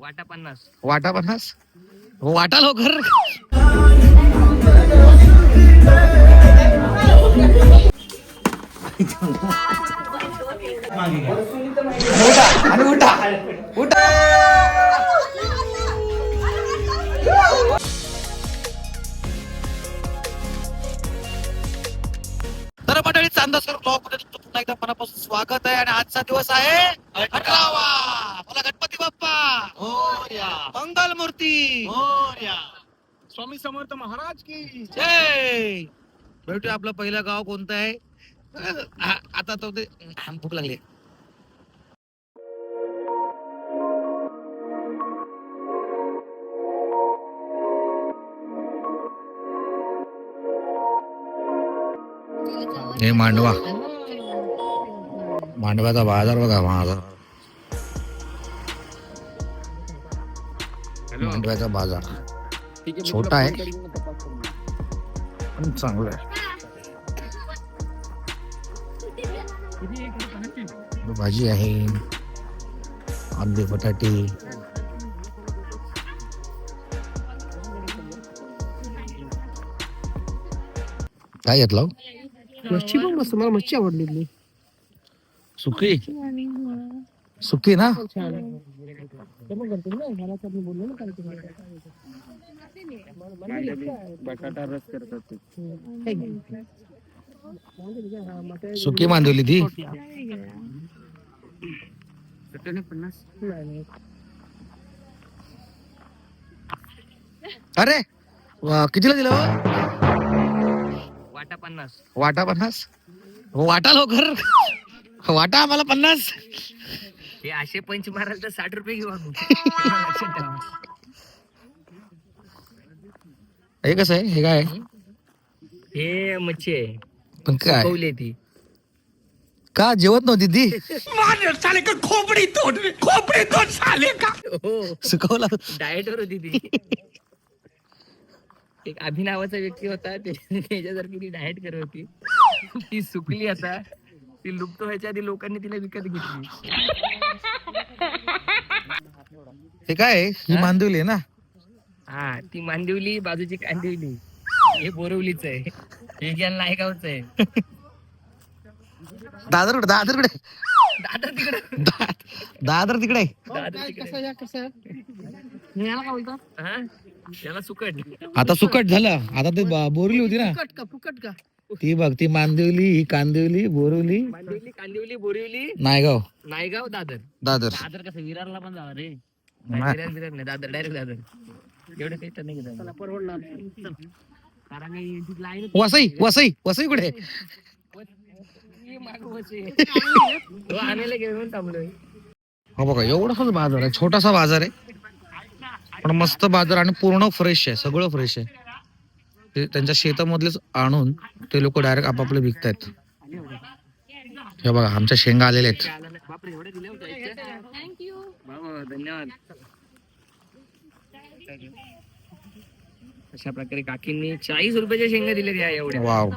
वाटा 50. वाटा 50. वाटा लवकर. तर मंडळी चांदसकर ब्लॉग मध्ये तुमचं पुन्हा एकदा मनापासून स्वागत आहे. आणि आजचा दिवस आहे 18वा. बोला गणपती बाप्पा मोरया, मंगल मूर्ती मोरया, स्वामी समर्थ महाराज की जय. भेटूया. आपलं पहिलं गाव कोणतं आहे आता तो ते भूक लागली. हे मांडवा, मांडव्याचा बाजार बघा माझा. मांडव्याचा बाजार छोटा आहे पण चांगला आहे. भाजी आहे, आंबे बटाटे, काय घेतलं? मच्छी पण मस्त, मला मच्छी आवडली. सुकी सुकी ना. बटाटा रस करतात सुकी मांडवली ती. अरे कितीला दिलं? वाटा 50. वाटा 50. वाटा लवकर. वाटा आम्हाला 50. हे असे पंच मारायला तर 60 रुपये घेऊ आपण. हे कसं आहे? हे काय? हे मच्छी आहे पण काय कौले ती का जेवत नव्हती ती? खोपडी तोड साले का. सुकवला. डाएट वर होती ती. एक अभि नावाचा व्यक्ती होता, त्याच्यासारखी ती डाएट करत होती. ती सुकली. आता ती लुप्त व्हायच्या आधी लोकांनी तिला विकत घेतली. हे काय? ही मांडवली आहे ना. हा, ती मांदिवली, बाजूची कांदिवली. हे बोरवलीच आहे, हे ज्ञान नायगावच आहे. दादर कुठे? दादर कुठे? दादर तिकडे. दादर तिकडे. दादर तिकडे. हा, त्याला सुकट. आता सुकट झालं. आता ते बोरली होती ना. फुकट का. ती बघ, ती मांदिवली, ही कांदिवली, बोरवली, मांदिवली, कांदिवली, बोरिवली, नायगाव, नायगाव, दादर. दादर. दादर कसं विरारला पण जावा रे. विरार नाही, दादर डायरेक्ट दादर. एवढं काही तर नाही घेत. परवडणार. कारण लाईन वसई, वसई, वसई कुठे? आणायला घेऊन थांबलोय. हो बघा, एवढाच बाजार आहे, छोटासा बाजार आहे पण मस्त बाजार. आणि पूर्ण फ्रेश आहे, सगळं फ्रेश आहे. ते त्यांच्या शेतामधलेच आणून ते लोक डायरेक्ट आपापले विकतायत. हे बघा, आमच्या शेंगा आलेल्या आहेत. बापरे, एवढे दिले होते. थँक्यू बाबा, धन्यवाद. अशा प्रकारे काकींनी 40 रुपयाच्या शेंगा दिल्या त्या एवढ्या. वाव.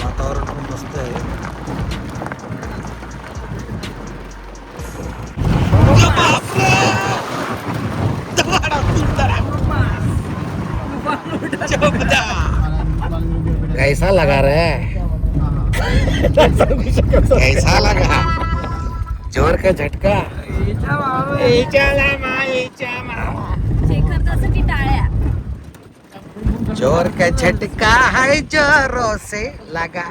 वातावरण पण मस्त आहे. कैसा लगा रे? कैसा लगा? जोर का झटका. जोर का झटका है, जोरों से लगा.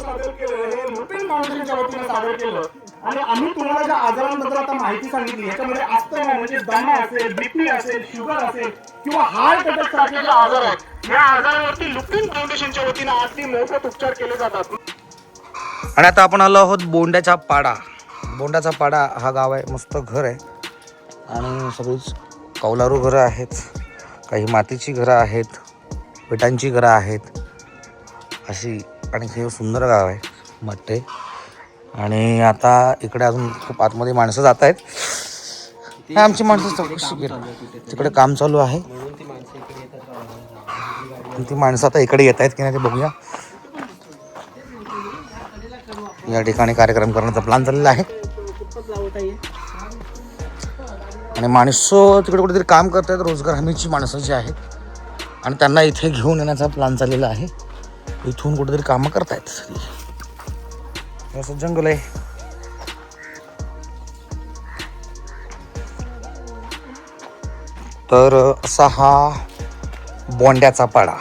सादर केलं हे लुपिन फाउंडेशनच्या वतीने सादर केलं. आणि आम्ही तुम्हाला ज्या आजारांबद्दल आता माहिती सांगितली याच्यामध्ये अस्थमा म्हणजे दमा असेल, बीपी असेल, शुगर असेल किंवा हार्ट अटॅक सारखे जे आजार आहेत या आजारावरती लुपिन फाउंडेशनच्या वतीने अगदी मोफत उपचार केले जातात. आणि आता आपण आलो आहोत बोंड्याचा पाडा. बोंड्याचा पाडा हा गाव आहे, मस्त घर आहे आणि सगळीच कौलारू घरं आहेत, काही मातीची घरं आहेत, विटांची घरं आहेत अशी. आणि हे सुंदर गाव आहे, वाटते. आणि आता इकडे अजून खूप आतमध्ये माणसं जात आहेत. हे आमची माणसं चौकशी केली, तिकडे काम चालू आहे. ती माणसं आता इकडे येत आहेत की नाही ते बघूया. या ठिकाणी कार्यक्रम करण्याचा प्लॅन चाललेला आहे आणि माणसं तिकडे कुठेतरी काम करतात, रोजगार हमीची माणसं जी आहेत, आणि त्यांना इथे घेऊन येण्याचा प्लॅन चाललेला आहे. इथून कुठेतरी कामं करतायत. असं जंगल आहे. तर असा हा बोंड्याचा पाडा.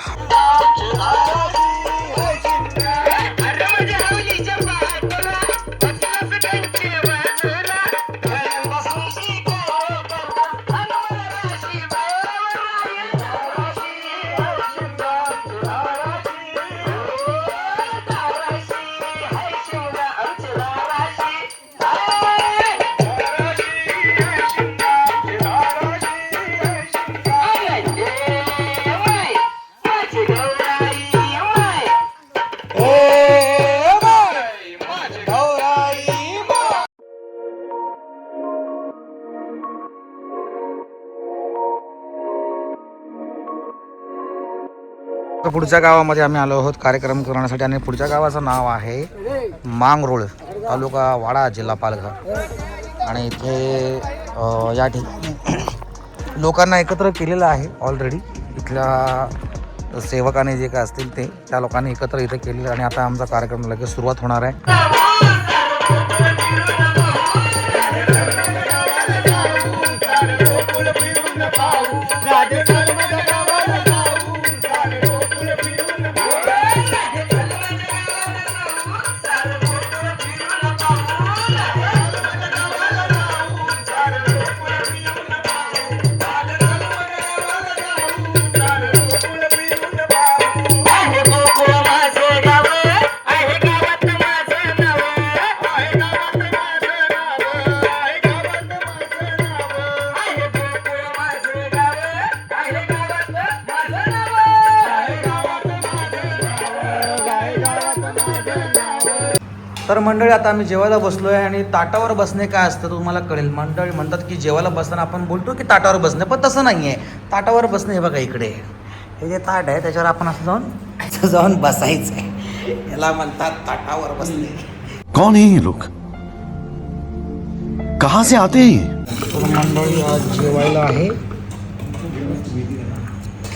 पुढच्या गावामध्ये आम्ही आलो आहोत कार्यक्रम करण्यासाठी आणि पुढच्या गावाचं नाव आहे मांगरोळ, तालुका वाडा, जिल्हा पालघर. आणि इथे या ठिकाणी लोकांना एकत्र केलेलं आहे ऑलरेडी. इथल्या सेवकाने जे काय असतील ते त्या लोकांनी एकत्र इथे केलेलं. आणि आता आमचा कार्यक्रम लगेच सुरुवात होणार आहे. तर मंडळी आता आम्ही जेवायला बसलो आहे आणि ताटावर बसणे काय असतं तुम्हाला कळेल. मंडळी म्हणतात की जेवायला बसताना आपण बोलतो की ताटावर बसणे, पण तसं नाही आहे. ताटावर बसणे हे बघा इकडे, हे जे ताट आहे त्याच्यावर आपण असं जाऊन बसायचं आहे, याला म्हणतात ताटावर बसणे. कौन है ये लोग, कहाँ से आते हैं? तर मंडळी आज जेवायला आहे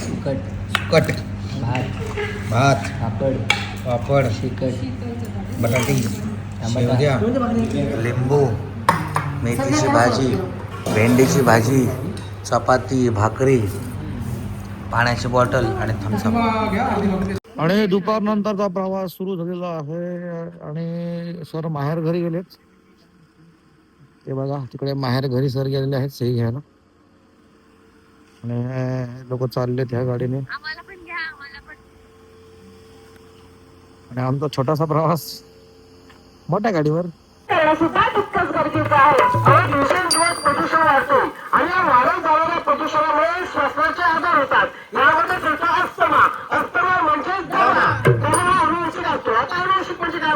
सुकट, भात, पापड, बटाटी, शेवग्या, लिंबू, मेथीची भाजी, भेंडीची भाजी, चपाती, भाकरी, पाण्याची बॉटल आणि थम्सअप. आणि दुपारनंतरचा प्रवास सुरू झालेला आहे आणि सर माहेर घरी गेलेत. ते बघा तिकडे माहेर घरी सर गेलेले आहेत सही घ्यायला आणि लोक चाललेत ह्या गाडीने. आणि आमचा छोटासा प्रवास मोठ्या गाडीवर. सुद्धा तितकंच गरजेचं आहे. दिवसेंदिवस प्रदूषण वाढते आणि या वाढत जाणाऱ्या प्रदूषणामुळे श्वासाचे आजार होतात. यामध्ये त्याचा अस्थमा म्हणजेच दमा अनुवंशिक असतो. आता अनुवंशिक म्हणजे काय?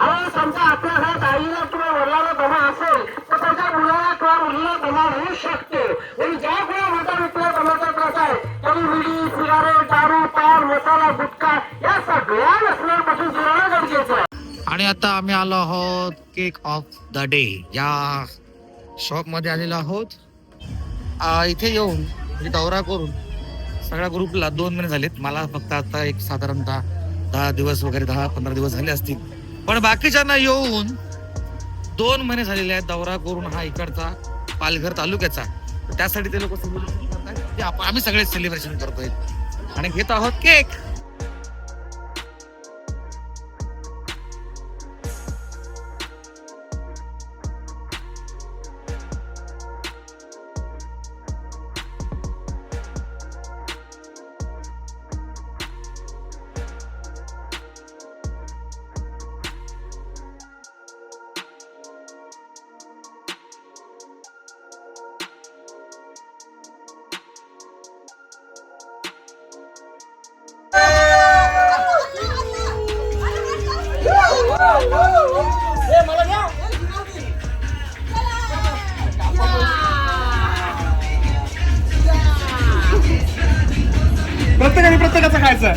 अरे समजा आपल्या घरात आईला किंवा वडिलांना दमा असेल तर त्याच्या मुलाला किंवा मुलीला दमा होऊ शकते. आणि ज्या कोणा मोठ्या व्यक्तीला दमाचा त्रास आहे त्यांनी विडी, सिगारेट, दारू, पान, मसाला, गुटखा या सगळ्या व्यसनांपासून दूर राहणं गरजेचं आहे. आणि आता आम्ही आलो आहोत केक ऑफ द डे या शॉप मध्ये आलेलो आहोत. इथे येऊन म्हणजे दौरा करून सगळ्या ग्रुपला 2 महिने झालेत. मला फक्त आता एक साधारणतः 10 दिवस वगैरे 10-15 दिवस झाले असतील, पण बाकीच्यांना येऊन 2 महिने झालेले आहेत दौरा करून हा इकडचा पालघर तालुक्याचा. त्यासाठी ते लोक सेलिब्रेशन करतात, आम्ही सगळे सेलिब्रेशन करतोय आणि घेत आहोत केक. प्रत्येकाने प्रत्येकाचं खायचं.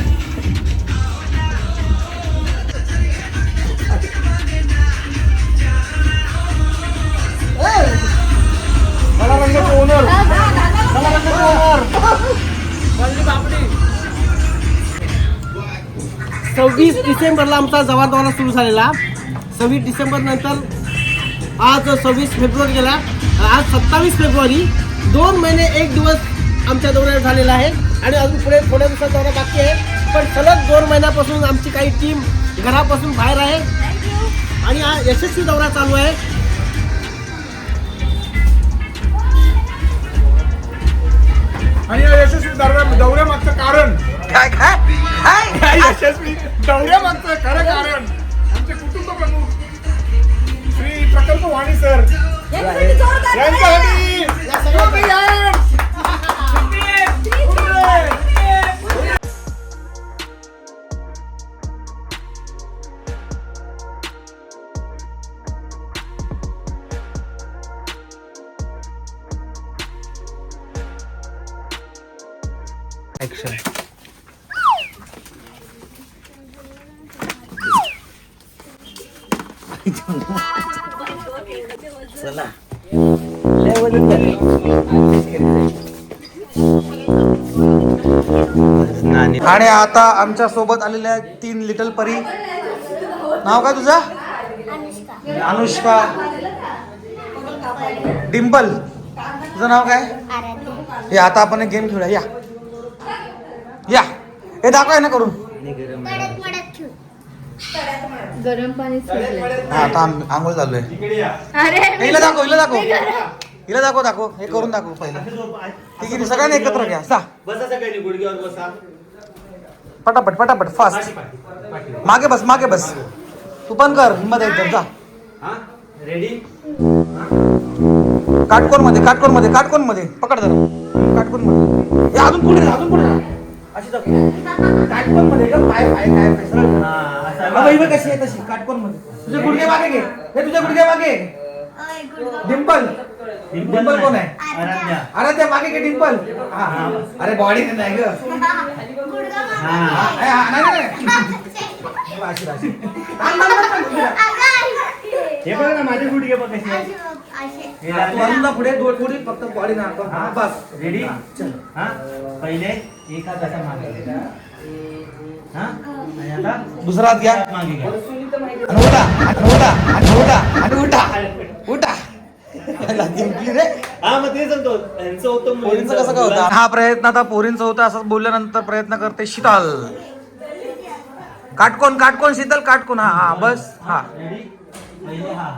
मला रंगाचं ओनर, मला रंगाचं ओनर. 26 डिसेंबरला आमचा जवान दौरा सुरू झालेला. 26 डिसेंबर नंतर आज 26 फेब्रुवारी गेला. आज 27 फेब्रुवारी. 2 महिने 1 दिवस आमच्या दौऱ्यावर झालेला आहे आणि अजून पुढे थोड्या दिवसात दौरा बाकी आहे. पण सलग 2 महिन्यापासून आमची काही टीम घरापासून बाहेर आहे आणि हा यशस्वी दौरा चालू आहे. आणि या यशस्वी दौऱ्यामागचं कारण काय काय काय या यशस्वी दौऱ्यामागचं खरं कारण आमचे कुटुंब प्रमुख श्री प्रकल्प वाणी सर यांच्यासाठी मोठी याड. आणि आता आमच्या सोबत आलेल्या 3 लिटल परी. नाव काय तुझं? अनुष्का. डिंपल. तुझं नाव काय? हे आता आपण एक गेम खेळूया. या या हे दाखव ना करून. गरम पाणी सोडलंय. हा आता आंघोळ चालू आहे. अरे हिला दाखव हिला दाखव हिला दाखव दाखव हे करून दाखव पहिलं. ठीक आहे सगळ्यांनी एकत्र घ्या. सा पटापट पटापट फास्ट. मागे बस तू पण कर हिंमत एकदम. जा काटकोन मध्ये पकड जरा. काटकोन मध्ये अजून पुढे अशी काटकोन मध्ये कशी आहे तशी काटकोन मध्ये. तुझे गुडघे मागे घे. हे तुझे गुडघे मागे. डिंपल कोण आहे? आराध्या मागे घे. डिंपल. अरे बॉडी नाही ग. हे बघ ना माझे गुडघे बघ कसे आहेत. पुढे थोडी फक्त बॉडी ना बस. रेडी. हा पहिले एक हात असा मागे घ्या. हा आणि आता दुसरा हात घ्या. मागे घ्या. उठा जिंकली रे. हा मग ते सांगतो यांचं होतं पोरींचं कसं काय होतं? हा प्रयत्न आता पोरींचा होता. असं बोलल्यानंतर प्रयत्न करते शीतल. काटकोन शीतल काटकोन. हा बस. हा पहिले हा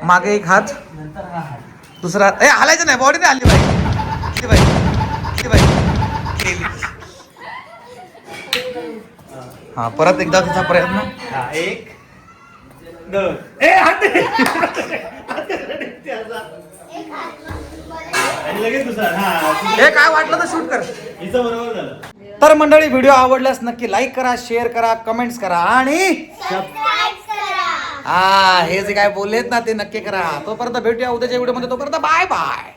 मागे एक हात. नंतर हा हात. दुसरा हात. हालायचं नाही. बॉडी नाही हल्ली बाई. हा परत एकदा तिचा प्रयत्न. हा 1 2 हात आणि लगेच दुसरा. हा हे काय वाटलं तर शूट कर. हिचं बरोबर झालं. तर मंडळी व्हिडिओ आवडल्यास नक्की लाईक करा, शेअर करा, कमेंट्स करा आणि हा हे जे काय बोललेत ना ते नक्की करा. तोपर्यंत भेटूया उद्याच्या व्हिडिओ मध्ये. तोपर्यंत बाय बाय.